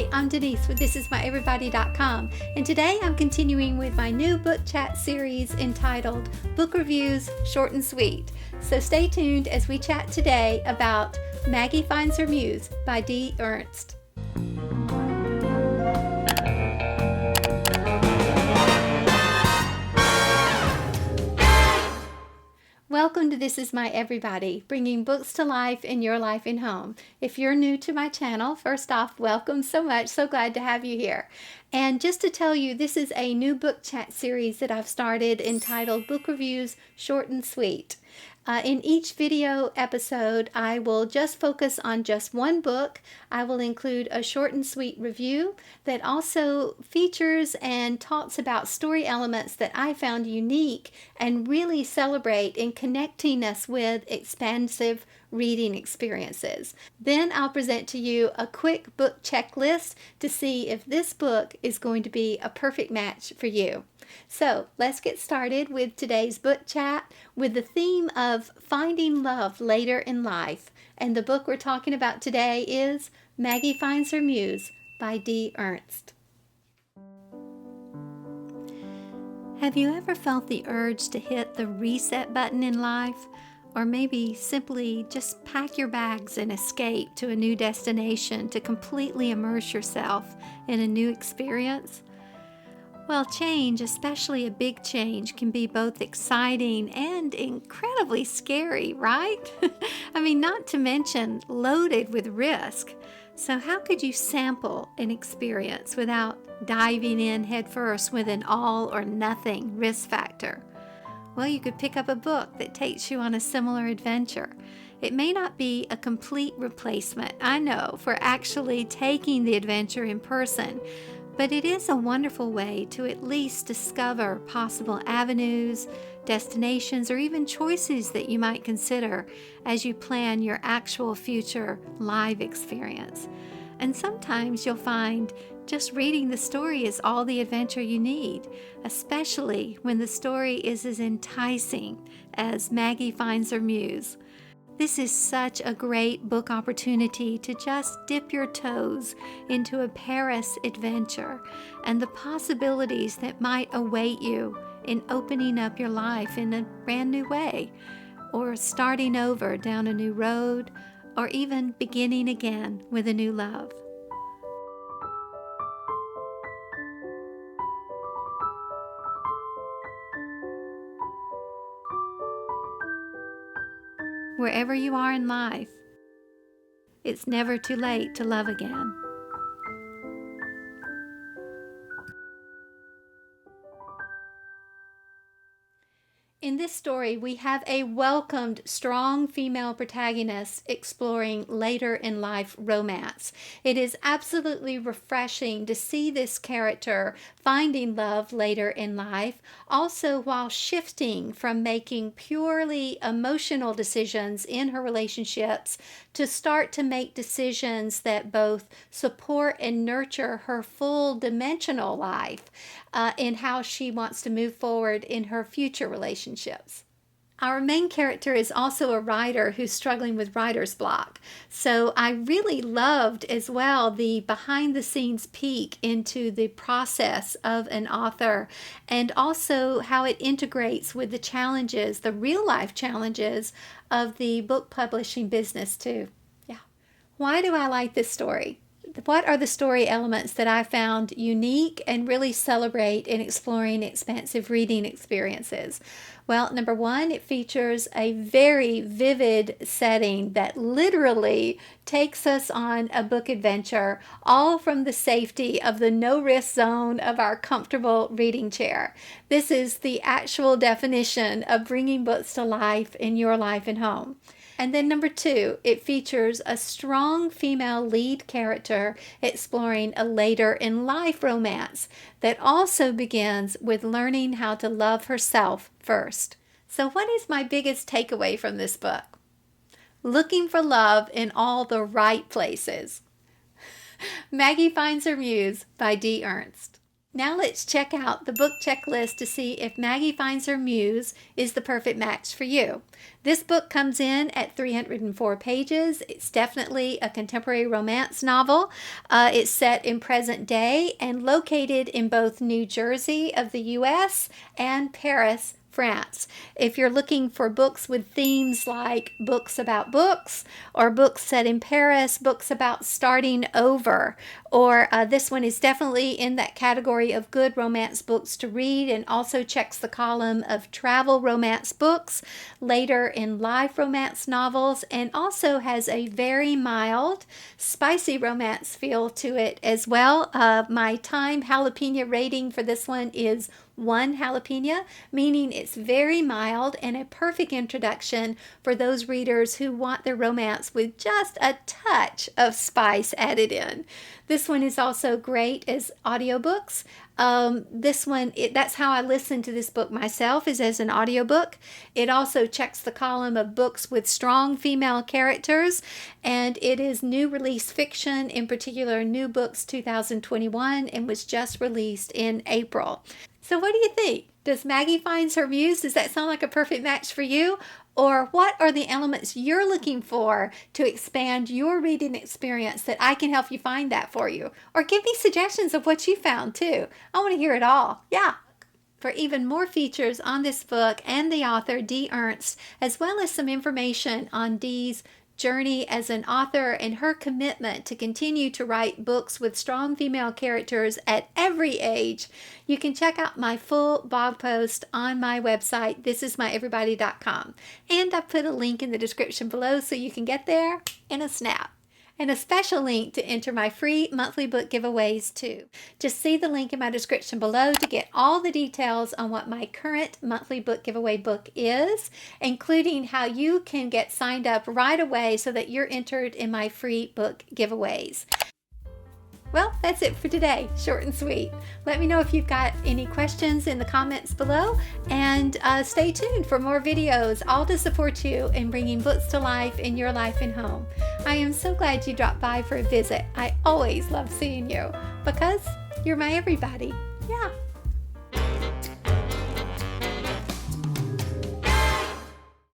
Hi, I'm Denise with thisismyeverybody.com, and today I'm continuing with my new book chat series entitled Book Reviews Short and Sweet. So stay tuned as we chat today about Maggie Finds Her Muse by Dee Ernst. Welcome to This Is My Everybody, bringing books to life in your life and home. If you're new to my channel, first off, welcome so much. So glad to have you here. And just to tell you, this is a new book chat series that I've started entitled Book Reviews Short and Sweet. In each video episode, I will just focus on just one book. I will include a short and sweet review that also features and talks about story elements that I found unique and really celebrate in connecting us with expansive reading experiences. Then I'll present to you a quick book checklist to see if this book is going to be a perfect match for you. So let's get started with today's book chat with the theme of finding love later in life. And the book we're talking about today is Maggie Finds Her Muse by Dee Ernst. Have you ever felt the urge to hit the reset button in life? Or maybe simply just pack your bags and escape to a new destination to completely immerse yourself in a new experience? Well, change, especially a big change, can be both exciting and incredibly scary, right? I mean, not to mention loaded with risk. So how could you sample an experience without diving in headfirst with an all or nothing risk factor? Well, you could pick up a book that takes you on a similar adventure. It may not be a complete replacement, I know, for actually taking the adventure in person, but it is a wonderful way to at least discover possible avenues, destinations, or even choices that you might consider as you plan your actual future live experience. And sometimes you'll find just reading the story is all the adventure you need, especially when the story is as enticing as Maggie Finds Her Muse. This is such a great book opportunity to just dip your toes into a Paris adventure and the possibilities that might await you in opening up your life in a brand new way, or starting over down a new road, or even beginning again with a new love. Wherever you are in life, it's never too late to love again. In this story, we have a welcomed, strong female protagonist exploring later in life romance. It is absolutely refreshing to see this character finding love later in life, also while shifting from making purely emotional decisions in her relationships to start to make decisions that both support and nurture her full dimensional life in how she wants to move forward in her future relationships. Our main character is also a writer who's struggling with writer's block. So I really loved as well the behind the scenes peek into the process of an author, and also how it integrates with the challenges, the real life challenges of the book publishing business too. Yeah. Why do I like this story? What are the story elements that I found unique and really celebrate in exploring expansive reading experiences? Well, number one, it features a very vivid setting that literally takes us on a book adventure, all from the safety of the no-risk zone of our comfortable reading chair. This is the actual definition of bringing books to life in your life and home. And then number two, it features a strong female lead character exploring a later in life romance that also begins with learning how to love herself first. So what is my biggest takeaway from this book? Looking for love in all the right places. Maggie Finds Her Muse by Dee Ernst. Now let's check out the book checklist to see if Maggie Finds Her Muse is the perfect match for you. This book comes in at 304 pages. It's definitely a contemporary romance novel. It's set in present day and located in both New Jersey of the U.S. and Paris, France. If you're looking for books with themes like books about books, or books set in Paris, books about starting over, or this one is definitely in that category of good romance books to read, and also checks the column of travel romance books, later in life romance novels, and also has a very mild, spicy romance feel to it as well. My Time jalapeno rating for this one is 1 jalapeno, meaning it's very mild and a perfect introduction for those readers who want their romance with just a touch of spice added in. This one is also great as audiobooks. This one, that's how I listen to this book myself, is as an audiobook. It also checks the column of books with strong female characters, and it is new release fiction, in particular New Books 2021, and was just released in April. So what do you think? Does Maggie Finds Her Muse, does that sound like a perfect match for you? Or what are the elements you're looking for to expand your reading experience that I can help you find that for you? Or give me suggestions of what you found too. I want to hear it all. Yeah. For even more features on this book and the author, Dee Ernst, as well as some information on Dee's journey as an author and her commitment to continue to write books with strong female characters at every age, you can check out my full blog post on my website, thisismyeverybody.com. And I put a link in the description below so you can get there in a snap. And a special link to enter my free monthly book giveaways too. Just see the link in my description below to get all the details on what my current monthly book giveaway book is, including how you can get signed up right away so that you're entered in my free book giveaways. Well, that's it for today. Short and sweet. Let me know if you've got any questions in the comments below, and stay tuned for more videos, all to support you in bringing books to life in your life and home. I am so glad you dropped by for a visit. I always love seeing you because you're my everybody. Yeah.